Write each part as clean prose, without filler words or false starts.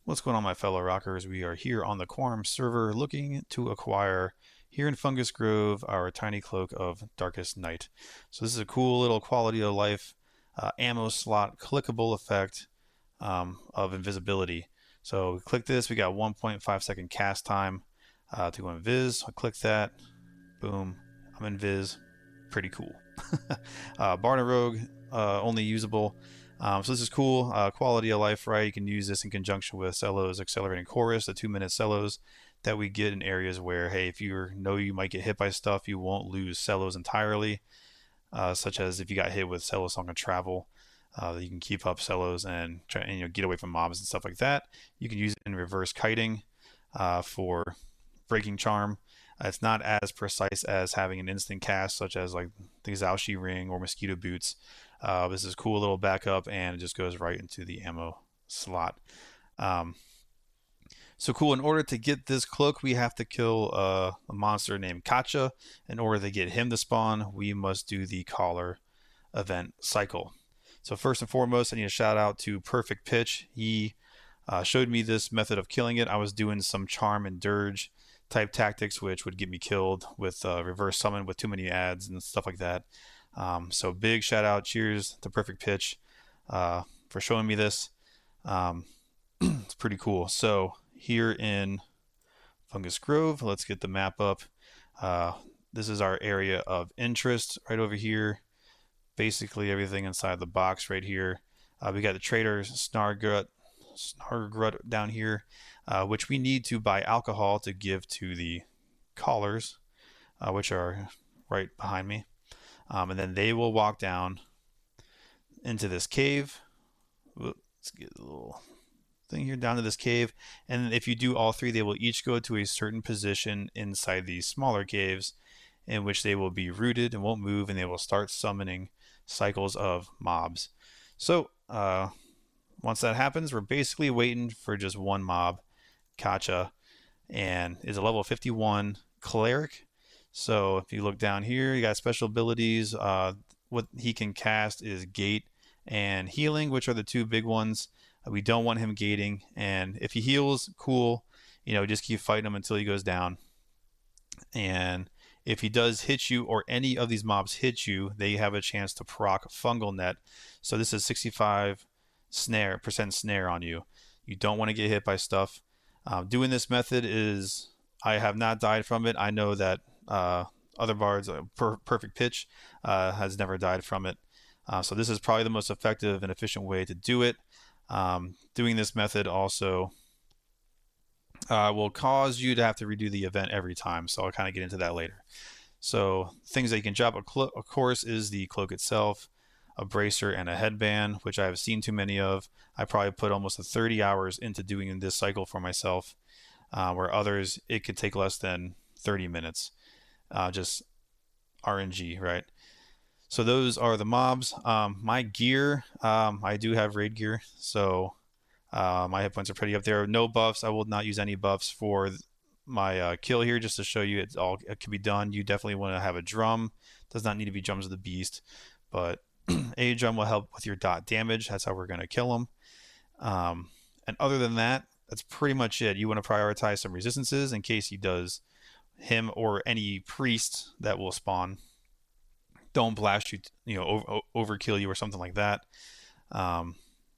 What's going on, my fellow rockers? We are here on the Quarm server looking to acquire here in Fungus Grove our tiny cloak of Darkest Night. So this is a cool little quality of life ammo slot clickable effect of invisibility. So we click this, we got 1.5-second cast time to go invis. I click that, boom, I'm invis. Pretty cool. Barna Rogue only usable. So this is cool, quality of life, right? You can use this in conjunction with Cello's Accelerating Chorus, the 2-minute cellos that we get in areas where, hey, if you know you might get hit by stuff, you won't lose cellos entirely, such as if you got hit with Cello Song of Travel, you can keep up cellos and try and get away from mobs and stuff like that. You can use it in reverse kiting for breaking charm. It's not as precise as having an instant cast, such as like the Xiaoxi ring or mosquito boots. This is a cool little backup, and it just goes right into the ammo slot. So cool. In order to get this cloak, we have to kill a monster named Katcha. In order to get him to spawn, we must do the collar event cycle. So first and foremost, I need a shout out to Perfect Pitch. He showed me this method of killing it. I was doing some charm and dirge type tactics, which would get me killed with reverse summon with too many ads and stuff like that. So big shout out, cheers to Perfect Pitch for showing me this. It's pretty cool. So here in Fungus Grove, let's get the map up. This is our area of interest right over here. Basically everything inside the box right here. We got the trader Snargrut down here, which we need to buy alcohol to give to the callers, which are right behind me. And then they will walk down into this cave. Let's get a little thing here down to this cave. And if you do all three, they will each go to a certain position inside these smaller caves in which they will be rooted and won't move, and they will start summoning cycles of mobs. So once that happens, we're basically waiting for just one mob, Katcha, and is a level 51 cleric. So if you look down here, you got special abilities. What he can cast is Gate and Healing, which are the two big ones. We don't want him gating, and if he heals, cool. Just keep fighting him until he goes down. And if he does hit you, or any of these mobs hit you, they have a chance to proc Fungal Net. So this is 65% snare on you. You don't want to get hit by stuff. Doing this method is, I have not died from it. I know that other bards, Perfect Pitch, has never died from it. So this is probably the most effective and efficient way to do it. Doing this method also will cause you to have to redo the event every time, so I'll kind of get into that later. So things that you can drop, of course, is the cloak itself, a bracer, and a headband, which I have seen too many of. I probably put almost 30 hours into doing this cycle for myself, where others, it could take less than 30 minutes. Just RNG, right? So those are the mobs. My gear, I do have raid gear, so my hit points are pretty up there. No buffs. I will not use any buffs for my kill here, just to show you it can be done. You definitely want to have a drum. Does not need to be drums of the beast, but a drum will help with your dot damage. That's how we're going to kill him. And other than that, that's pretty much it. You want to prioritize some resistances in case he does, him or any priest that will spawn don't blast you, overkill you or something like that. But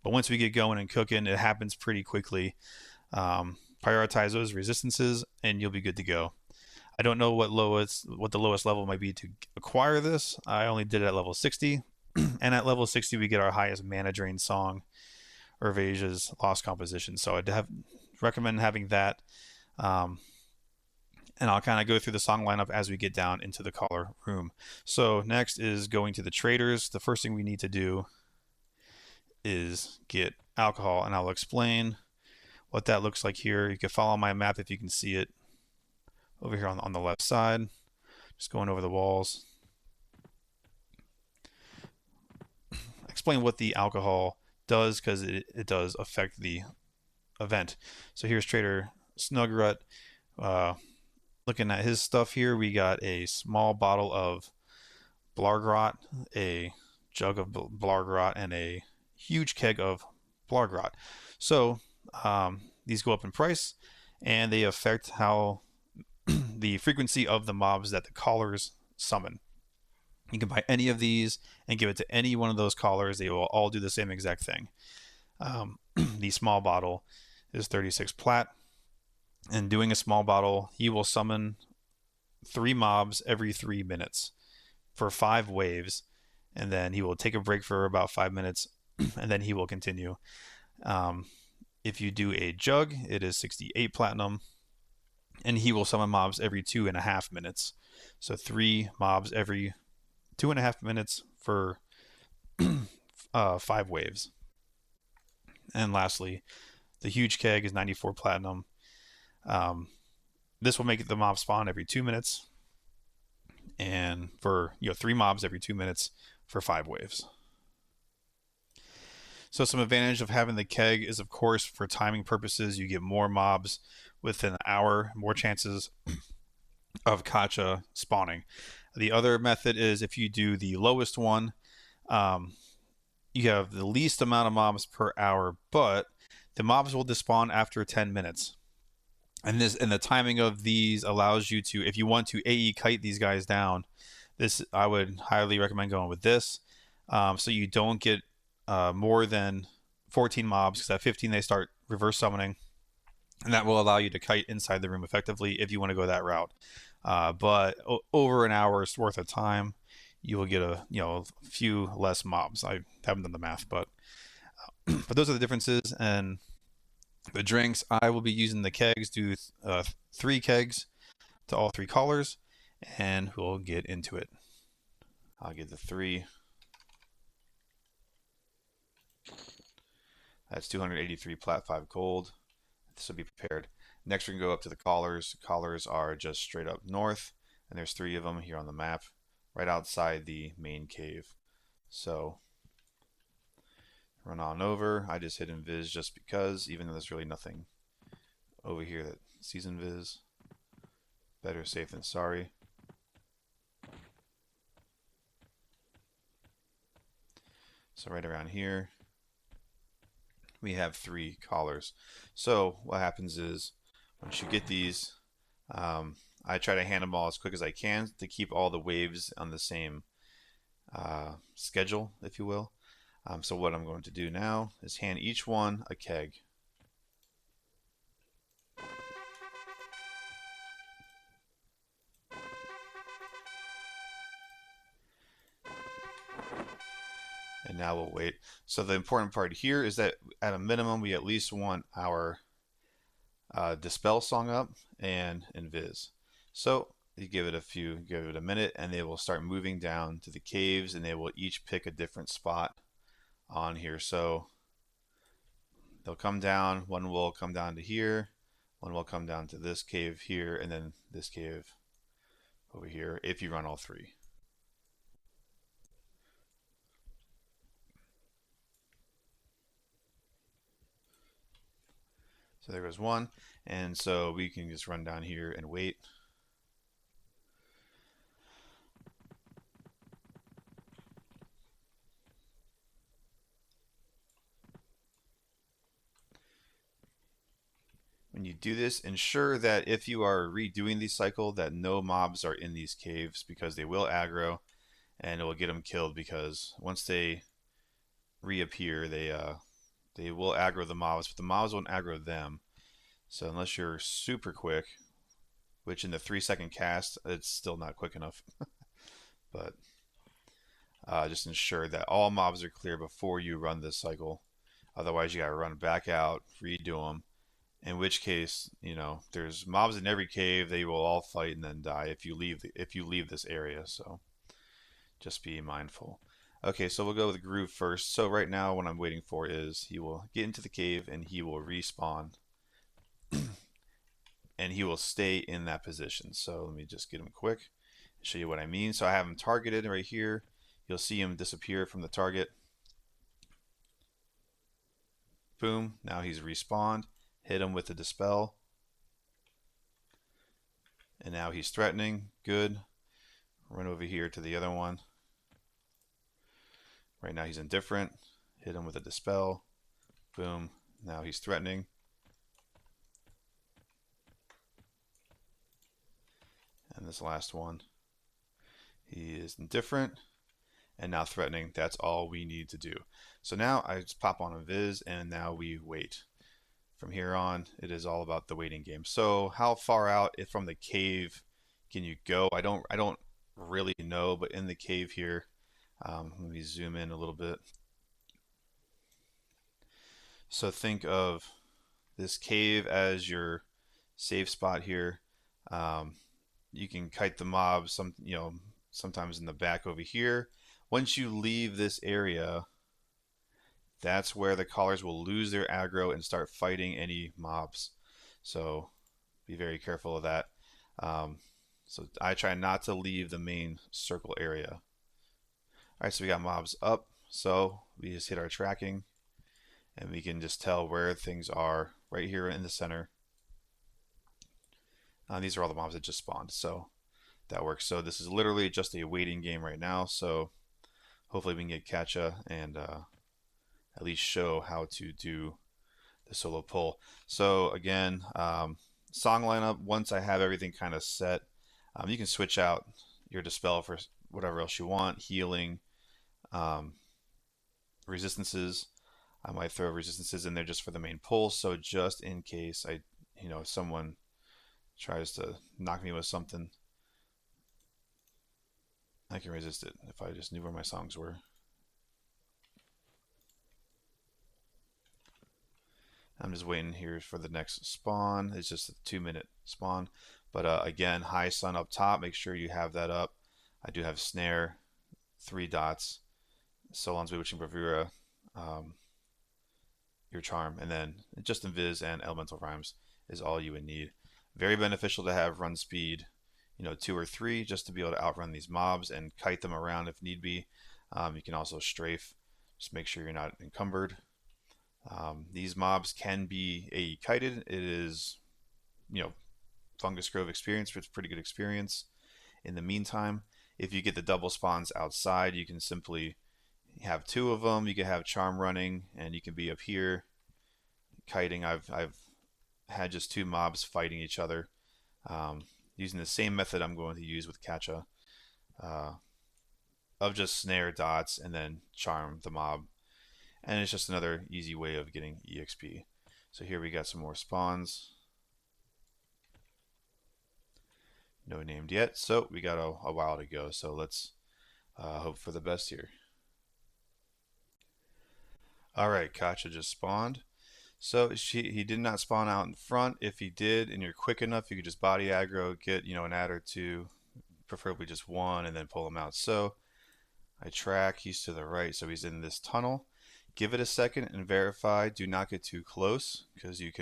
once we get going and cooking, it happens pretty quickly. Prioritize those resistances and you'll be good to go. I don't know what the lowest level might be to acquire this. I only did it at level 60. And at level 60 we get our highest mana drain song, Urvasia's Lost Composition. So I'd recommend having that. And I'll kind of go through the song lineup as we get down into the collar room. So next is going to the traders. The first thing we need to do is get alcohol, and I'll explain what that looks like here. You can follow my map if you can see it over here on the left side. Just going over the walls. Explain what the alcohol does, because it does affect the event. So here's Trader Snugrut. Looking at his stuff here, we got a small bottle of Blargrot, a jug of Blargrot, and a huge keg of Blargrot. So these go up in price, and they affect how the frequency of the mobs that the callers summon. You can buy any of these and give it to any one of those callers. They will all do the same exact thing. The small bottle is 36 plat, and doing a small bottle, he will summon 3 mobs every 3 minutes for 5 waves, and then he will take a break for about 5 minutes, and then he will continue. If you do a jug, it is 68 platinum, and he will summon mobs every 2.5 minutes. So 3 mobs every 2.5 minutes for 5 waves. And lastly, the huge keg is 94 platinum. This will make the mob spawn every 2 minutes, and for 3 mobs every 2 minutes for 5 waves. So some advantage of having the keg is, of course, for timing purposes, you get more mobs within an hour, more chances of Katcha spawning. The other method is if you do the lowest one, you have the least amount of mobs per hour, but the mobs will despawn after 10 minutes. And the timing of these allows you to, if you want to AE kite these guys down, I would highly recommend going with this, so you don't get more than 14 mobs, because at 15 they start reverse summoning, and that will allow you to kite inside the room effectively if you want to go that route. But over an hour's worth of time, you will get a few less mobs. I haven't done the math, but those are the differences. And the drinks, I will be using the kegs, do 3 kegs to all 3 callers, and we'll get into it. I'll get the 3. That's 283 plat, 5 gold. This will be prepared. Next, we can go up to the callers. Callers are just straight up north, and there's 3 of them here on the map, right outside the main cave. So run on over. I just hit invis just because, even though there's really nothing over here that sees invis. Better safe than sorry. So right around here, we have 3 callers. So what happens is, once you get these, I try to hand them all as quick as I can to keep all the waves on the same schedule, if you will. So what I'm going to do now is hand each one a keg. And now we'll wait. So the important part here is that at a minimum, we at least want our Dispel song up and invis. So you give it a minute, and they will start moving down to the caves, and they will each pick a different spot on here. So they'll come down, one will come down to here, one will come down to this cave here, and then this cave over here, if you run all 3. So there goes one, and so we can just run down here and wait. When you do this, ensure that if you are redoing the cycle, that no mobs are in these caves, because they will aggro, and it will get them killed, because once they reappear, they will aggro the mobs, but the mobs won't aggro them. So unless you're super quick, which in the 3-second cast, it's still not quick enough. But just ensure that all mobs are clear before you run this cycle. Otherwise, you gotta run back out, redo them. In which case, there's mobs in every cave. They will all fight and then die if you leave this area. So just be mindful. Okay, so we'll go with the groove first. So right now, what I'm waiting for is he will get into the cave and he will respawn. And he will stay in that position. So let me just get him quick and show you what I mean. So I have him targeted right here. You'll see him disappear from the target. Boom, now he's respawned. Hit him with the dispel. And now he's threatening. Good. Run over here to the other one. Right now he's indifferent. Hit him with a dispel. Boom. Now he's threatening. And this last one, he is indifferent and now threatening. That's all we need to do. So now I just pop on a Viz and now we wait. From here on, it is all about the waiting game. So how far out from the cave can you go? I don't really know, but in the cave here, let me zoom in a little bit. So think of this cave as your safe spot here. You can kite the mob sometimes in the back over here. Once you leave this area, that's where the callers will lose their aggro and start fighting any mobs. So be very careful of that. So I try not to leave the main circle area. All right, so we got mobs up. So we just hit our tracking and we can just tell where things are right here in the center. These are all the mobs that just spawned, so that works. So this is literally just a waiting game right now. So hopefully we can get Katcha and at least show how to do the solo pull. So again, song lineup, once I have everything kind of set, you can switch out your dispel for whatever else you want, healing, resistances. I might throw resistances in there just for the main pull, so just in case someone tries to knock me with something, I can resist it if I just knew where my songs were. I'm just waiting here for the next spawn. It's just a 2-minute spawn. But again, Highsun up top. Make sure you have that up. I do have Snare, 3 dots, Solon's Bewitching Bravura, your Charm, and then just Invis and Elemental Rhymes is all you would need. Very beneficial to have run speed, 2 or 3, just to be able to outrun these mobs and kite them around if need be. You can also strafe. Just make sure you're not encumbered. These mobs can be AE kited. It is, Fungus Grove experience, but it's pretty good experience. In the meantime, if you get the double spawns outside, you can simply have 2 of them. You can have Charm running, and you can be up here kiting. I've had just 2 mobs fighting each other, using the same method I'm going to use with Katcha, of just snare dots and then charm the mob. And it's just another easy way of getting EXP. So here we got some more spawns. No named yet, so we got a while to go. So let's hope for the best here. Alright, Katcha just spawned. So he did not spawn out in front. If he did and you're quick enough, you could just body aggro, get an ad or 2, preferably just 1, and then pull him out. So I track, he's to the right, so he's in this tunnel. Give it a second and verify. Do not get too close because the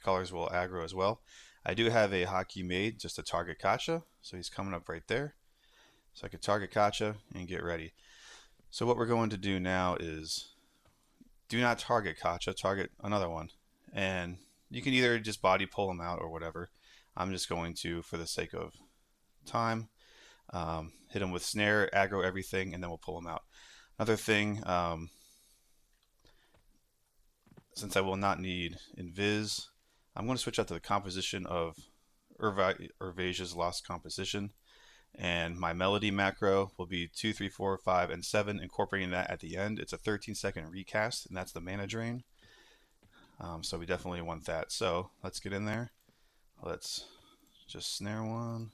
colors will aggro as well. I do have a hotkey made just to target Katcha, so he's coming up right there. So I could target Katcha and get ready. So what we're going to do now is do not target Katcha, target another one. And you can either just body pull him out or whatever. I'm just going to, for the sake of time, hit him with snare, aggro everything, and then we'll pull him out. Another thing, since I will not need Invis, I'm going to switch out to the composition of Urvasia's Lost Composition. And my melody macro will be 2, 3, 4, 5, and 7, incorporating that at the end. It's a 13-second recast, and that's the mana drain. So we definitely want that. So let's get in there. Let's just snare one.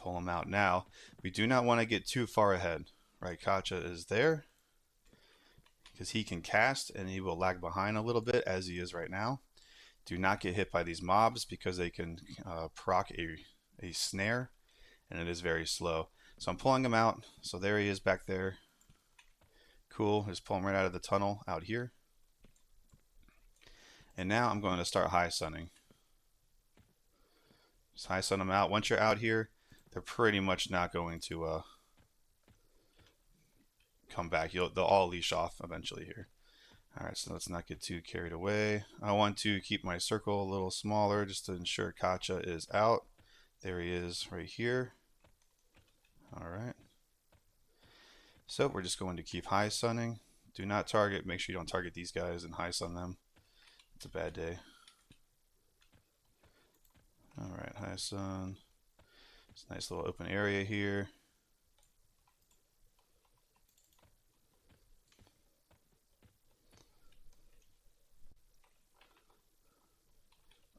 Pull him out. Now, we do not want to get too far ahead. Right, Katcha is there because he can cast and he will lag behind a little bit as he is right now. Do not get hit by these mobs because they can proc a snare, and it is very slow. So I'm pulling him out. So there he is back there. Cool. Just pull him right out of the tunnel out here. And now I'm going to start Highsunning. Just Highsun them out. Once you're out here, they're pretty much not going to come back. They'll all leash off eventually here. Alright, so let's not get too carried away. I want to keep my circle a little smaller just to ensure Katcha is out. There he is right here. Alright. So we're just going to keep Highsunning. Do not target. Make sure you don't target these guys and Highsun them. It's a bad day. Alright, Highsun. It's a nice little open area here.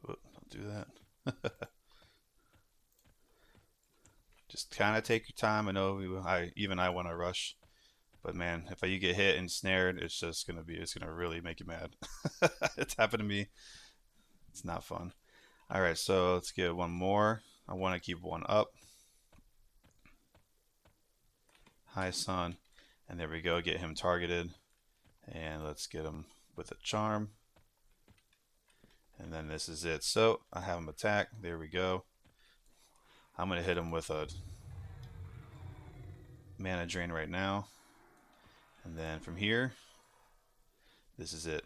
Whoop, don't do that. Just kind of take your time. I know even I want to rush, but man, if you get hit and snared, it's gonna really make you mad. It's happened to me. It's not fun. All right, so let's get one more. I want to keep one up. Highsun, and there we go. Get him targeted, and let's get him with a charm. And then this is it. So I have him attack. There we go. I'm gonna hit him with a mana drain right now, and then from here, this is it.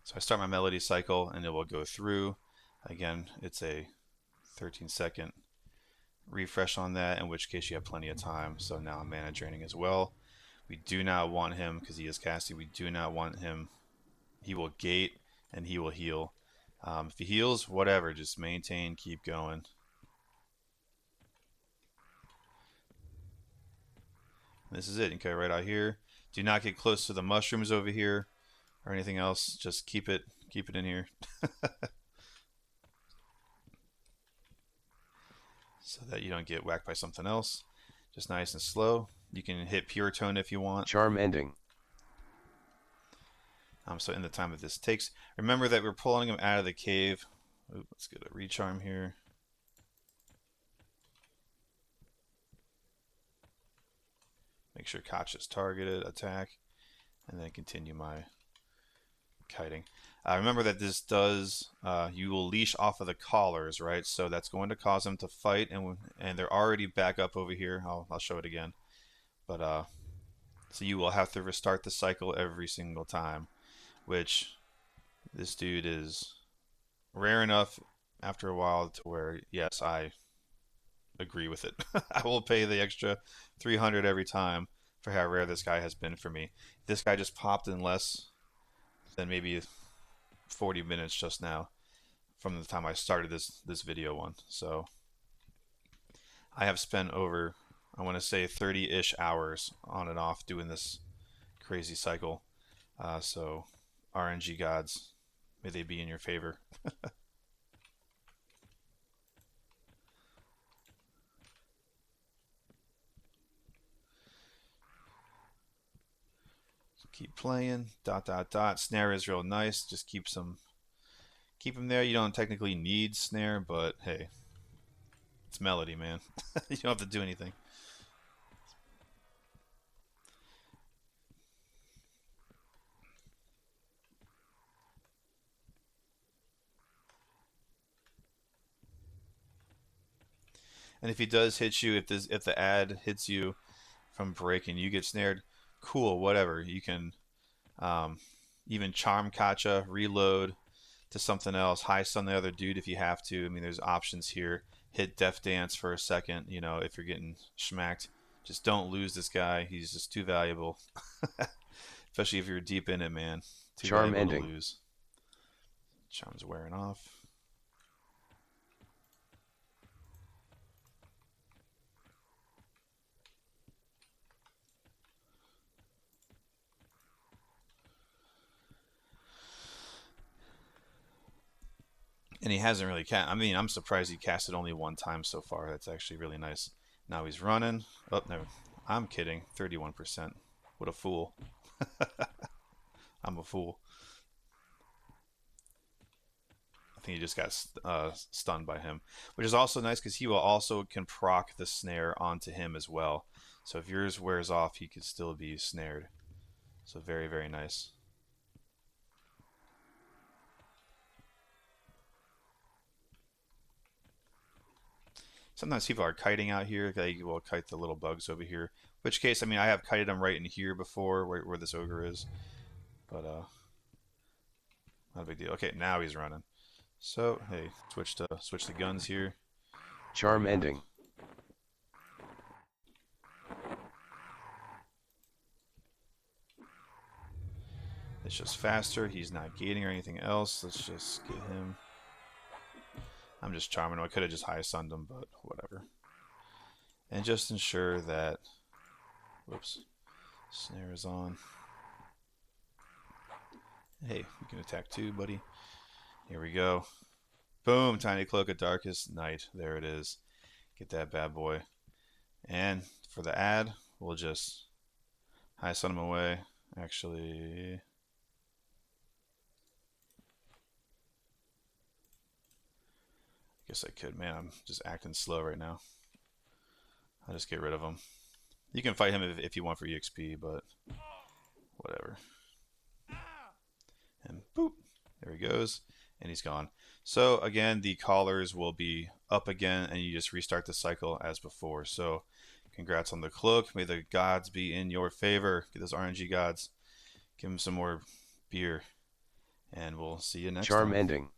So I start my melody cycle, and it will go through. Again, it's a 13-second refresh on that, in which case you have plenty of time. So now I'm mana draining as well. We do not want him, because he is casting, we do not want him. He will gate and he will heal. If he heals, whatever, just maintain, keep going. This is it. Okay, right out here. Do not get close to the mushrooms over here or anything else. Just keep it in here. So that you don't get whacked by something else. Just nice and slow. You can hit pure tone if you want. Charm ending. So in the time that this takes, remember that we're pulling him out of the cave. Ooh, let's get a recharm here. Make sure Katcha's targeted, attack, and then continue my kiting. Remember that this does, you will leash off of the collars, right? So that's going to cause them to fight, and they're already back up over here. I'll show it again. But so you will have to restart the cycle every single time, which this dude is rare enough after a while to where, yes, I agree with it. I will pay the extra 300 every time for how rare this guy has been for me. This guy just popped in less than maybe 40 minutes just now from the time I started this video one. So I have spent over, I want to say 30-ish hours on and off doing this crazy cycle. So RNG gods, may they be in your favor. Keep playing. ... Snare is real nice. Just keep him there. You don't technically need snare, but hey, it's melody, man. You don't have to do anything. And if he does hit you, if the ad hits you from break and you get snared, cool, whatever. You can even charm Katcha, reload to something else, Highsun the other dude if you have to. I mean, there's options here. Hit Death Dance for a second, you know, if you're getting schmacked. Just don't lose this guy. He's just too valuable. Especially if you're deep in it, man. Too Charm valuable ending. to lose. Charm's wearing off. And he hasn't really cast. I mean, I'm surprised he casted only one time so far. That's actually really nice. Now he's running. Oh, no. I'm kidding. 31%. What a fool. I'm a fool. I think he just got stunned by him. Which is also nice because he will also can proc the snare onto him as well. So if yours wears off, he could still be snared. So very, very nice. Sometimes people are kiting out here. They will kite the little bugs over here. Which case, I mean, I have kited them right in here before, where this ogre is. But, not a big deal. Okay, now he's running. So, hey, switch the guns here. Charm ending. It's just faster. He's not gating or anything else. Let's just get him. I'm just charming him. I could have just Highsunned him, but whatever. And just ensure that, whoops, snare is on. Hey, you can attack too, buddy. Here we go. Boom, Tiny Cloak of Darkest Night. There it is. Get that bad boy. And for the ad, we'll just Highsun him away. Actually, I guess I could. Man, I'm just acting slow right now. I'll just get rid of him. You can fight him if you want for EXP, but whatever. And boop, there he goes, and he's gone. So again, the collars will be up again, and you just restart the cycle as before. So congrats on the cloak. May the gods be in your favor. Get those RNG gods. Give him some more beer, and we'll see you next Charm time. ending.